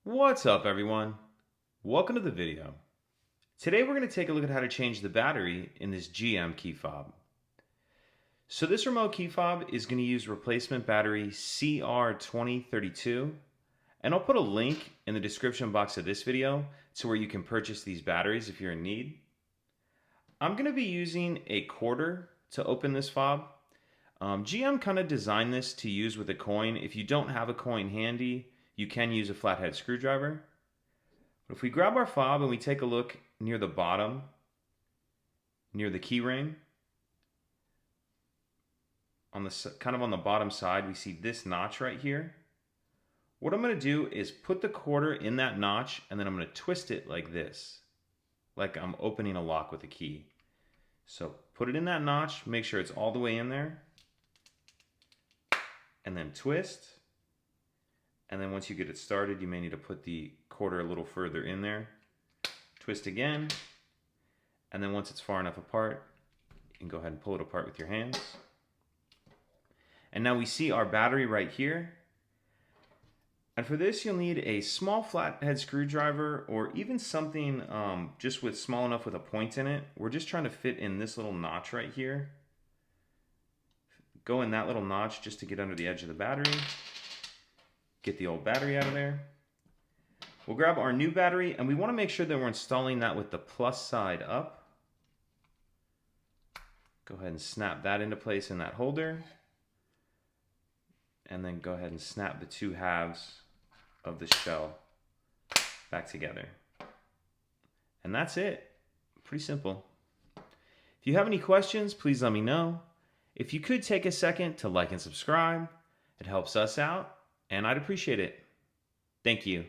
What's up, everyone? Welcome to the video. Today we're going to take a look at how to change the battery in this GM key fob. So this remote key fob is going to use replacement battery CR2032, and I'll put a link in the description box of this video to where you can purchase these batteries if you're in need. I'm going to be using a quarter to open this fob. GM kind of designed this to use with a coin. If you don't have a coin handy, you can use a flathead screwdriver. But if we grab our fob and we take a look near the bottom, near the key ring, on the bottom side, we see this notch right here. What I'm going to do is put the quarter in that notch, and then I'm going to twist it like this, like I'm opening a lock with a key. So put it in that notch, make sure it's all the way in there, and then twist. And then once you get it started, you may need to put the quarter a little further in there. Twist again. And then once it's far enough apart, you can go ahead and pull it apart with your hands. And now we see our battery right here. And for this, you'll need a small flathead screwdriver or even something just small enough with a point in it. We're just trying to fit in this little notch right here. Go in that little notch just to get under the edge of the battery. Get the old battery out of there. We'll grab our new battery, and we want to make sure that we're installing that with the plus side up. Go ahead and snap that into place in that holder. And then go ahead and snap the two halves of the shell back together. And that's it. Pretty simple. If you have any questions, please let me know. If you could take a second to like and subscribe, it helps us out, and I'd appreciate it. Thank you.